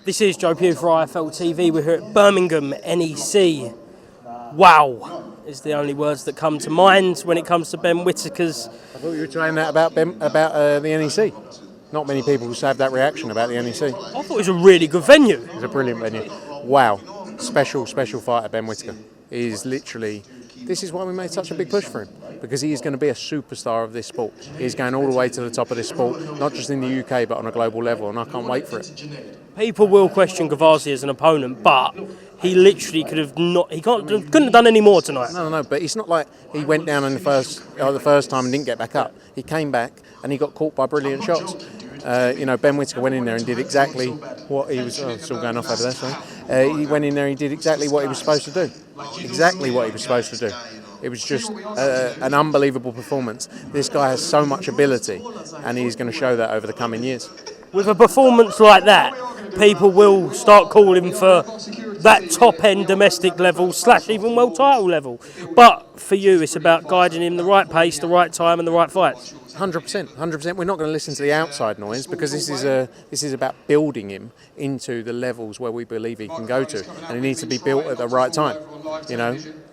This is Joe Pugh for IFLTV. We're here at Birmingham, NEC. Wow is the only words that come to mind when it comes to Ben Whittaker's. I thought you were saying that about the NEC. Not many people have that reaction about the NEC. I thought it was a really good venue. It was a brilliant venue. Wow. Special fighter, Ben Whittaker. He is literally... This is why we made such a big push for him, because he is going to be a superstar of this sport. He's going all the way to the top of this sport, not just in the UK, but on a global level, and I can't wait for it. People will question Gavazzi as an opponent, but he literally could have not. Couldn't have done any more tonight. No. But it's not like he went down in the first time and didn't get back up. He came back and he got caught by brilliant shots. Ben Whittaker went in there and did exactly what he was. Oh, still going off over there. Sorry. He went in there and he did exactly what he was supposed to do. Exactly what he was supposed to do. It was just an unbelievable performance. This guy has so much ability, and he's going to show that over the coming years. With a performance like that, people will start calling for that top-end domestic level / even world title level. But for you, it's about guiding him the right pace, the right time, and the right fights. 100%. We're not going to listen to the outside noise, because this is about building him into the levels where we believe he can go to, and he needs to be built at the right time.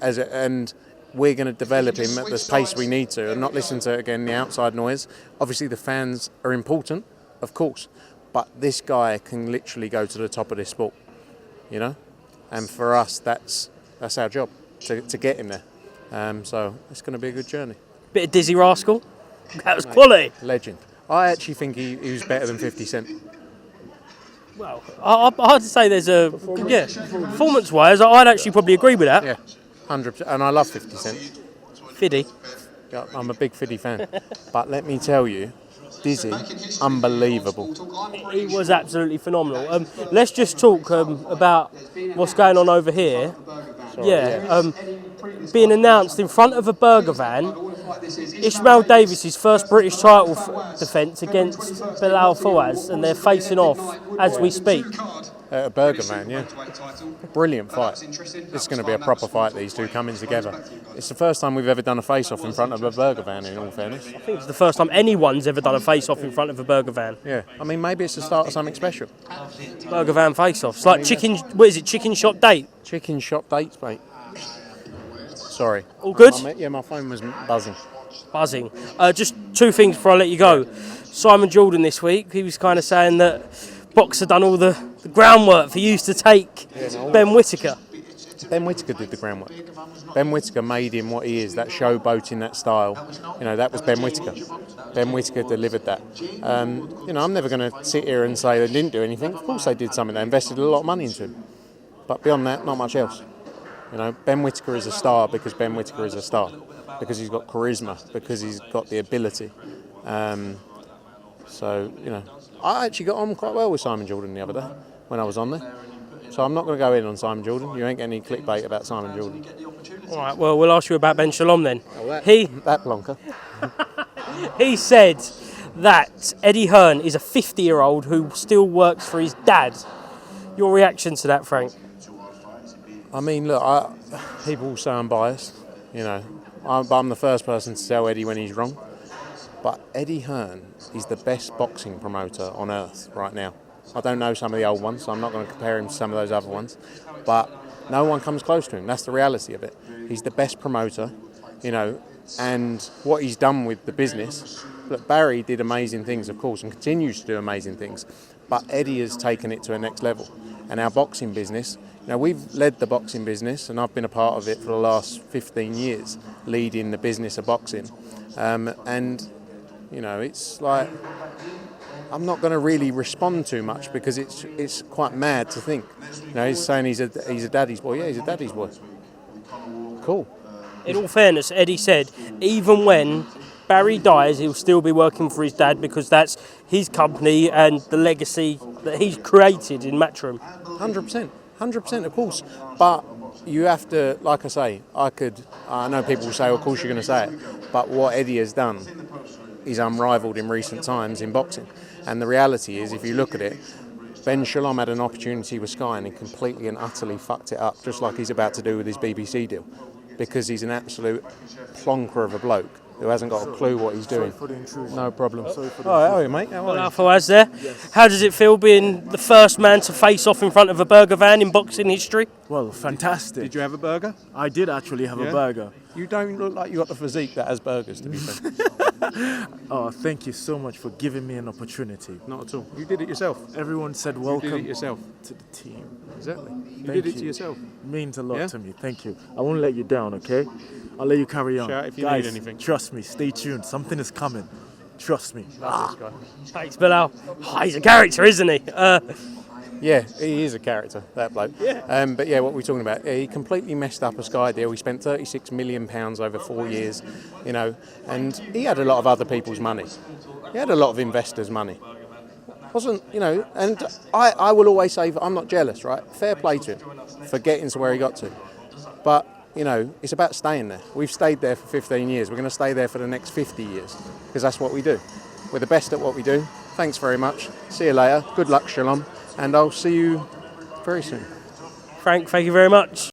And we're going to develop him at the pace we need to, and not listen to the outside noise. Obviously, the fans are important, of course, but this guy can literally go to the top of this sport. And for us, that's our job to get him there. So it's going to be a good journey. Bit of Dizzy Rascal. That was quality. Legend. I actually think he was better than 50 Cent. Well, I'd say there's a... performance-wise, I'd actually probably agree with that. Yeah, 100%. And I love 50 Cent. Fiddy. Yeah, I'm a big Fiddy fan. But let me tell you, Dizzy, unbelievable. He was absolutely phenomenal. Let's just talk about what's going on over here. Being announced in front of a burger van, Ishmael Davis's first British title defence against Bilal Fawaz, and they're facing off as we speak. A burger van, yeah. Brilliant fight. This is going to be a proper fight, these two coming together. It's the first time we've ever done a face-off in front of a burger van, in all fairness. I think it's the first time anyone's ever done a face-off in front of a burger van. Yeah, maybe it's the start of something special. Burger van face-offs. Like chicken shop date? Chicken shop dates, mate. Sorry. All good? Yeah, my phone was buzzing. Buzzing. Just two things before I let you go. Simon Jordan this week, he was kind of saying that Boxer done all the groundwork for you to take Ben Whittaker. Ben Whittaker did the groundwork. Ben Whittaker made him what he is, that showboating, that style. That was Ben Whittaker. Ben Whittaker delivered that. I'm never going to sit here and say they didn't do anything. Of course they did something. They invested a lot of money into him. But beyond that, not much else. Ben Whittaker is a star because Ben Whittaker is a star. Because he's got charisma, because he's got the ability. I actually got on quite well with Simon Jordan the other day when I was on there. So I'm not going to go in on Simon Jordan. You ain't getting any clickbait about Simon Jordan. All right, well, we'll ask you about Ben Shalom then. That plonker. He said that Eddie Hearn is a 50-year-old who still works for his dad. Your reaction to that, Frank? Look, people will say I'm biased. I'm the first person to tell Eddie when he's wrong. But Eddie Hearn is the best boxing promoter on earth right now. I don't know some of the old ones, so I'm not going to compare him to some of those other ones. But no one comes close to him. That's the reality of it. He's the best promoter, and what he's done with the business. Look, Barry did amazing things, of course, and continues to do amazing things. But Eddie has taken it to a next level. And our boxing business, we've led the boxing business, and I've been a part of it for the last 15 years, leading the business of boxing. It's like, I'm not going to really respond too much because it's quite mad to think. He's saying he's a daddy's boy. Yeah, he's a daddy's boy. Cool. In all fairness, Eddie said, even when Barry dies, he'll still be working for his dad because that's his company and the legacy that he's created in Matchroom. 100%, of course. But you have to, like I say, I know people will say, of course you're going to say it, but what Eddie has done is unrivaled in recent times in boxing. And the reality is, if you look at it, Ben Shalom had an opportunity with Sky and he completely and utterly fucked it up, just like he's about to do with his BBC deal, because he's an absolute plonker of a bloke. who hasn't got a clue what he's doing. For the intrusion. No problem. Sorry for the Oh, how are you, mate? How are you? Alpha was there. How does it feel being the first man to face off in front of a burger van in boxing history? Well, fantastic. Did you have a burger? I did actually have a Yeah? burger. You don't look like you got the physique that has burgers, to be fair. Oh, thank you so much for giving me an opportunity. Not at all. You did it yourself. Everyone said You welcome did it yourself. to the team. Exactly. You Thank did it to you. yourself. Means a lot Yeah? to me. Thank you. I won't let you down, okay? I'll let you carry on. Shout if you Guys, need anything. trust me. Stay tuned. Something is coming. Trust me. Love this guy. Thanks, Bilal. Oh, he's a character, isn't he? Yeah, he is a character, that bloke. Yeah. But yeah, what we're talking about, he completely messed up a Sky deal. He spent £36 million over 4 years, you know, and he had a lot of other people's money. He had a lot of investors' money. Wasn't, you know, and I will always say, I'm not jealous, right? Fair play to him for getting to where he got to. But, you know, it's about staying there. We've stayed there for 15 years. We're going to stay there for the next 50 years because that's what we do. We're the best at what we do. Thanks very much. See you later. Good luck, Shalom. And I'll see you very soon. Frank, thank you very much.